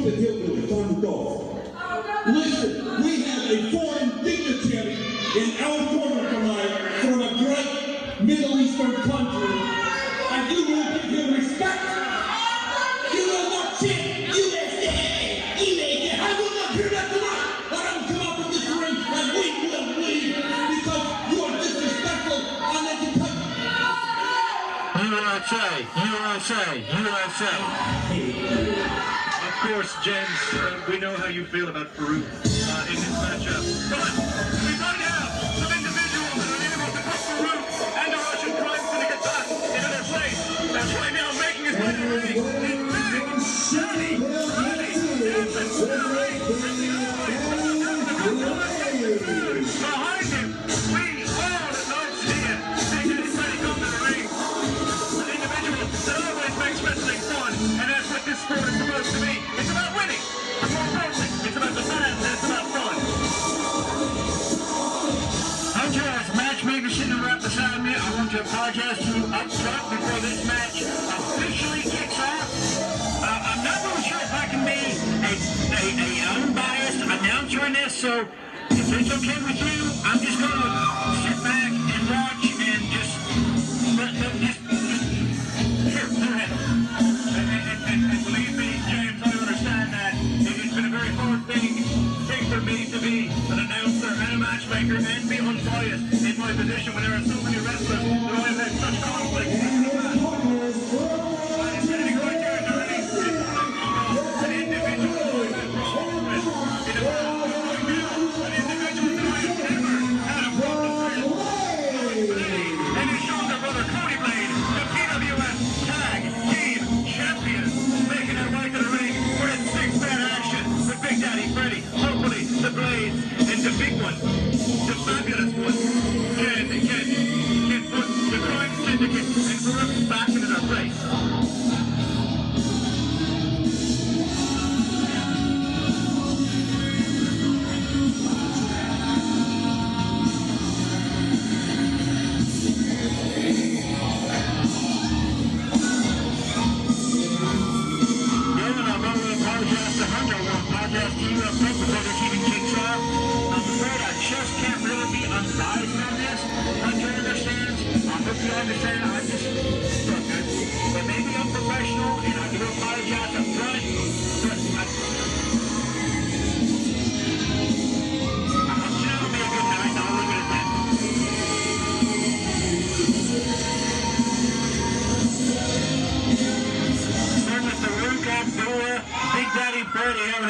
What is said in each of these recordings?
stupid hillbilly trying to go. Listen, we have a foreign dignitary in our corner tonight from a great Middle Eastern country, and you will give him respect. You will not chant USA, USA. I will not hear that tonight. But I will come up with this ring and we will leave because you are disrespectful, uneducated. USA, USA, USA. Of course, James, we know how you feel about Farouk in this matchup. But we might have some individuals that are able to put Farouk and the Russian crime syndicate back into their place. That's right now making his way to the ring. He's big, shiny, ready, dancing to the ring. And the eyes behind him, we all love seeing Big Daddy Freddy come to the ring. An individual that always makes wrestling fun, and that's what this sport is supposed to be. It's about winning, but more importantly, it's about the fans and it's about fun. Okay, as matchmaker sitting right beside me, I want to apologize to you up front before this match officially kicks off. I'm not really sure if I can be an unbiased announcer in this, so if it's okay with you, I'm just going to sit back and watch and just here, go ahead. And believe me, James, I understand that it's been a very hard thing for me to be an announcer and a matchmaker and be unbiased in my position when there are so many wrestlers who have had such conflict. I'm sitting right there in the ring. An individual who I've been wrong with in the past. An individual that I have never had a problem with. And his younger brother, Cody Blade, the PWF Tag Team Champion, making their way to the ring for his six-man action with Big Daddy Freddy, hopefully the Blades, and the big one, the fabulous one, can put the crime syndicate and Farouk back into their place.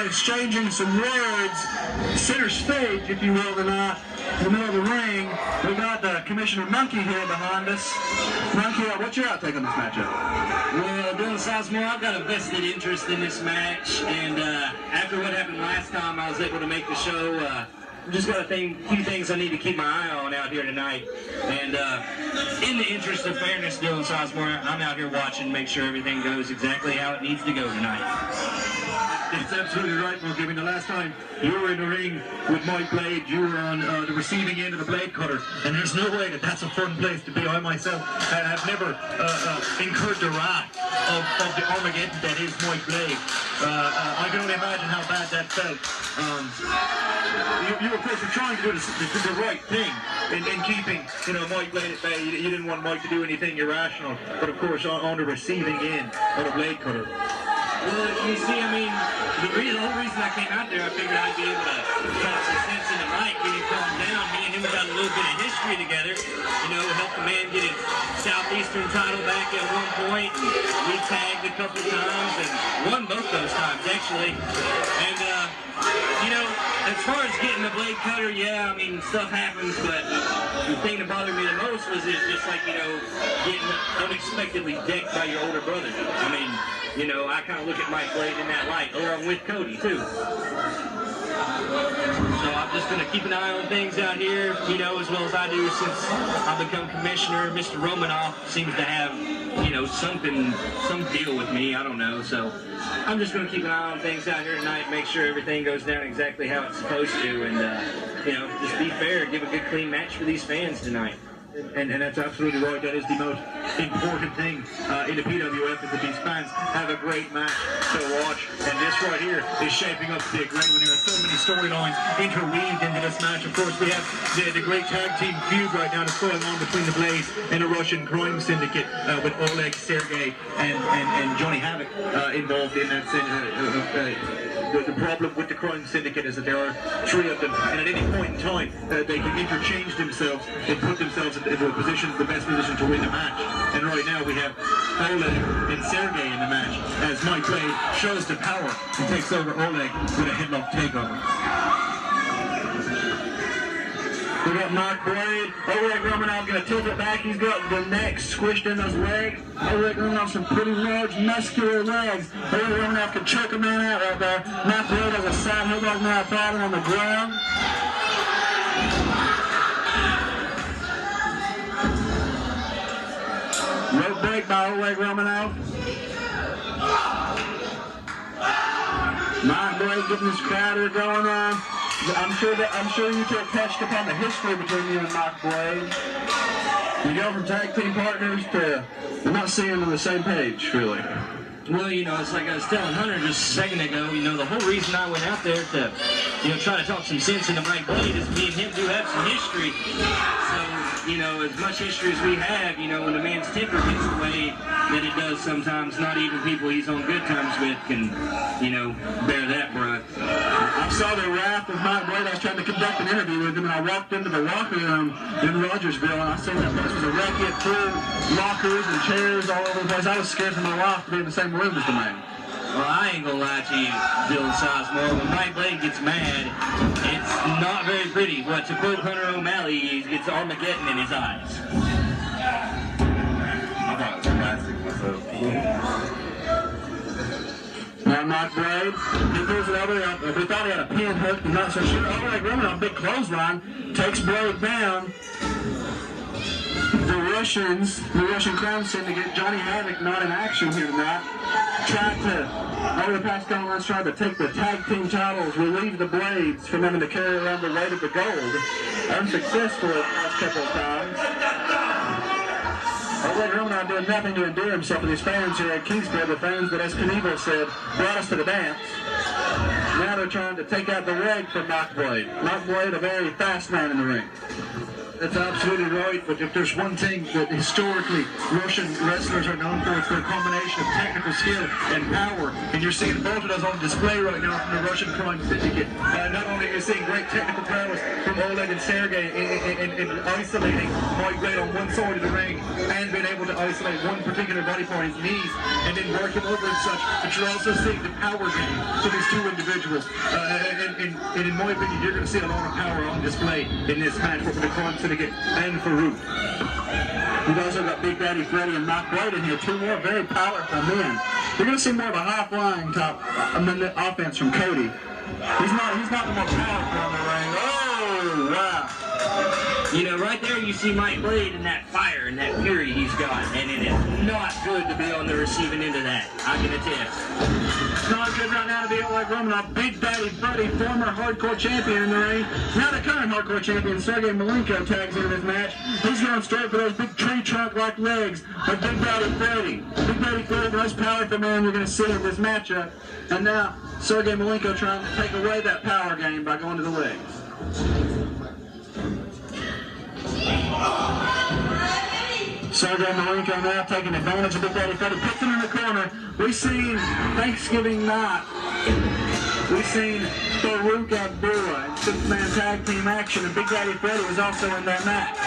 Exchanging some words, center stage, if you will, in the middle of the ring. We got Commissioner Monkey here behind us. Monkey, what's your outtake on this matchup? Well, Dylan Sizemore, I've got a vested interest in this match, and after what happened last time, I was able to make the show. I've just got a few things I need to keep my eye on out here tonight. And in the interest of fairness, Dylan Sizemore, I'm out here watching, make sure everything goes exactly how it needs to go tonight. It's absolutely right, Monkey. I mean, the last time you were in the ring with Mike Blade, you were on the receiving end of the blade cutter, and there's no way that that's a fun place to be. I myself have never incurred the wrath of the Armageddon that is Mike Blade. I can only imagine how bad that felt. You of course were trying to do the right thing in keeping, Mike Blade at bay. You didn't want Mike to do anything irrational, but of course on the receiving end of the blade cutter. Well, you see, I mean, the whole reason I came out there, I figured I'd be able to talk some sense into Mike, get him calmed down. Me and him got a little bit of history together, help the man get his Southeastern title back at one point. We tagged a couple times and won both those times, actually. And, as far as getting the blade cutter, yeah, I mean, stuff happens, but the thing that bothered me the most was just like, getting unexpectedly decked by your older brother. I mean, I kind of look at Mike Blade in that light, along with Cody, too. So I'm just going to keep an eye on things out here, as well as I do since I've become commissioner. Mr. Romanoff seems to have, some deal with me, I don't know. So I'm just going to keep an eye on things out here tonight, make sure everything goes down exactly how it's supposed to, and, just be fair, give a good, clean match for these fans tonight. And that's absolutely right. That is the most important thing in the PWF is that these fans have a great match to watch. And this right here is shaping up to be a great one. There are so many storylines interweaved into this match. Of course, we have the great tag team feud right now that's going on between the Blades and the Russian crime syndicate with Oleg, Sergey, and Johnny Havoc involved in that. The problem with the crime syndicate is that there are 3 of them, and at any point in time, they can interchange themselves and put themselves into a position, the best position to win the match. And right now we have Oleg and Sergey in the match, as Mike Blade shows the power and takes over Oleg with a headlock takeover. We got Mike Blade. Oleg Romanov going to tilt it back. He's got the neck squished in those legs. Oleg Romanov some pretty large, muscular legs. Oleg Romanov can choke a man out right there. Mike Blade has a side headlock now fighting on the ground. Rope break by Oleg Romanov. Mike Blade getting this crowd here going on. I'm sure you two touched upon the history between you and Mike Blade. You go from tag team partners to not seeing them on the same page, really. Well, you know, it's like I was telling Hunter just a second ago, you know, the whole reason I went out there to, you know, try to talk some sense into Mike Blade is me and him do have some history. So, you know, as much history as we have, you know, when a man's temper gets the way that it does sometimes, not even people he's on good terms with can, you know, bear that brunt. I saw the wrath of Mike Blade. I was trying to conduct an interview with him, and I walked into the locker room in Rogersville, and I seen that place was a wreck. He had full lockers and chairs all over the place. I was scared for my life to be in the same room as the man. Well, I ain't gonna lie to you, Dylan Sizemore. When Mike Blade gets mad, it's not very pretty. But to quote Hunter O'Malley, he gets Armageddon in his eyes. I thought it was classic myself. Now Mike Blade, he goes over. We thought he had a pin hook, but not so sure. Oleg Romanov, big clothesline, takes Blade down. The Russian crime syndicate, Johnny Havoc, not in action here tonight. Tried to, over the past couple months, tried to take the tag team titles, relieve the Blades from having to carry around the weight of the gold. Unsuccessful the last couple of times. Oleg Romanov doing nothing to endear himself with his fans here at Kingsborough, the fans that, as Knievel said, brought us to the dance. Now they're trying to take out the leg from Mike Blade. Mike Blade, a very fast man in the ring. That's absolutely right, but if there's one thing that historically Russian wrestlers are known for, it's their combination of technical skill and power. And you're seeing both of those on display right now from the Russian crime syndicate. Not only are you seeing great technical prowess from Oleg and Sergey in isolating Mike Blade on one side of the ring and being able to isolate one particular body part, his knees, and then work him over and such, but you're also seeing the power game to these two individuals. And in my opinion, you're going to see a lot of power on display in this match for the crime syndicate and Farouk. We've also got Big Daddy Freddy and Mike Blade in here, 2 more very powerful men. You're going to see more of a high-flying type offense from Cody. He's not the more powerful on the ring. Oh, wow. You know, right there you see Mike Blade and that fire and that fury he's got, and it is not good to be on the receiving end of that, I can attest. It's not good right now to be Oleg Romanov. Big Daddy Freddy, former hardcore champion in the ring. Now the current hardcore champion, Sergey Malenko, tags into this match. He's going straight for those big tree trunk-like legs of Big Daddy Freddy. Big Daddy Freddy, the most powerful man you're going to see in this matchup. And now Sergey Malenko trying to take away that power game by going to the legs. Sergey Malenko now taking advantage of Big Daddy Freddy, puts him in the corner. We've seen Thanksgiving night. We've seen Farouk Abdullah in 6-man tag team action, and Big Daddy Freddy was also in that match.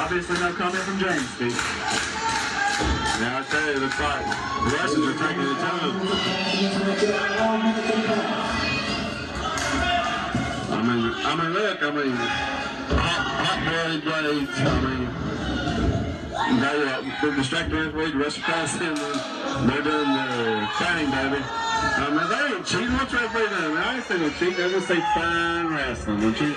Obviously no comment from James, Steve. Now I tell you, it looks like the Russians are taking the time. I mean, look, hot blooded blades. I mean, they're distracted every the rest of the time, they're doing the fighting, baby. I mean, they ain't cheating. What's referee doing? I ain't saying no cheating. They're gonna say fine wrestling, don't you?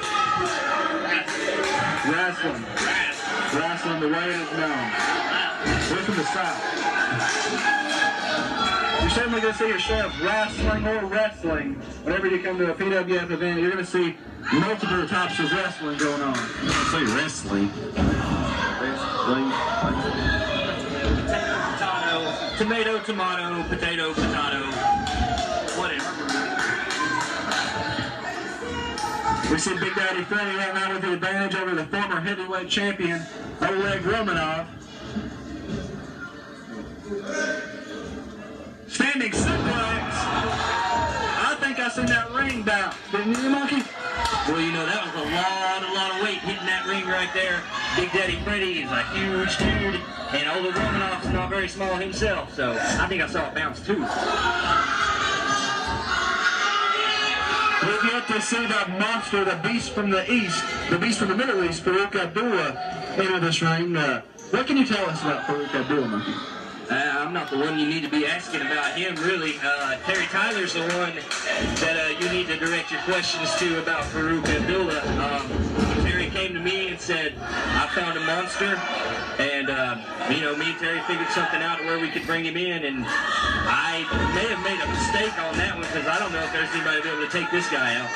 Wrestling the way it is known. We're from the South. You're certainly going to see yourself wrestling or wrestling. Whenever you come to a PWF event, you're going to see multiple types of wrestling going on. I'm going to say wrestling. Wrestling. Tomato, tomato, potato, potato, whatever. We see Big Daddy Freddy right now with the advantage over the former heavyweight champion, Oleg Romanov. Standing suplex. I think I seen that ring bounce, didn't you, Monkey? Well, you know, that was a lot of weight hitting that ring right there. Big Daddy Freddy is a huge dude, and Oleg Romanov's not very small himself, so I think I saw it bounce too. We've yet to see that monster, the beast from the east, the beast from the Middle East, Farouk Abdullah, enter this ring. What can you tell us about Farouk Abdullah, Monkey? I'm not the one you need to be asking about him, really. Terry Tyler's the one that you need to direct your questions to about Farouk Abdullah. Terry came to me and said, I found a monster, and you know, me and Terry figured something out where we could bring him in, and I may have made a mistake on that one, because I don't know if there's anybody be able to take this guy out.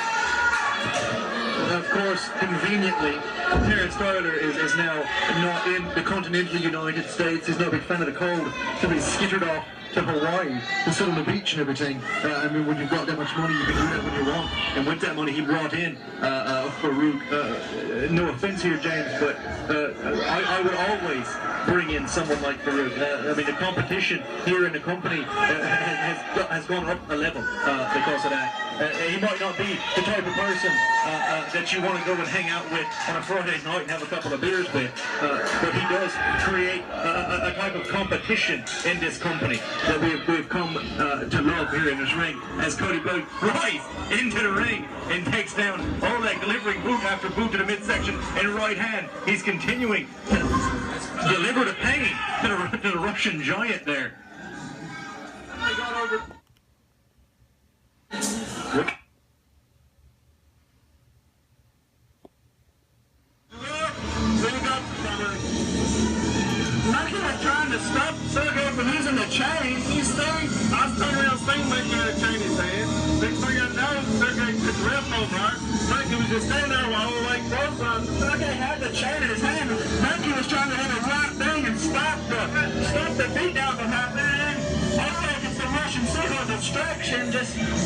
Of course, conveniently, Terrence Tyler is now not in the continental United States. He's not a big fan of the cold, so he's skittered off to Hawaii to sit on the beach and everything. I mean, when you've got that much money, you can do that when you want. And with that money, he brought in Farouk. No offense here, James, but I would always bring in someone like Farouk. I mean, the competition here in the company has gone up a level because of that. He might not be the type of person that you want to go and hang out with on a Friday night and have a couple of beers with, but he does create a type of competition in this company that we've come to love here in this ring, as Cody Boat flies into the ring and takes down Oleg, delivering boot after boot to the midsection and right hand. He's continuing to deliver the pain to the Russian giant there. I got over. Monkey was trying to stop Syndicate from using the chain. You see? I was turning around saying Monkey had a chain in his hand. Next thing I know, Syndicate took the ref over. Monkey was just standing there while Oleg closed on. Syndicate had the chain in his hand. Monkey was trying to do the right thing and stop the beatdown from happening. I think it's the Russian signal distraction. Just, you know,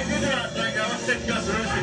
do the right thing. I was thinking about the rest.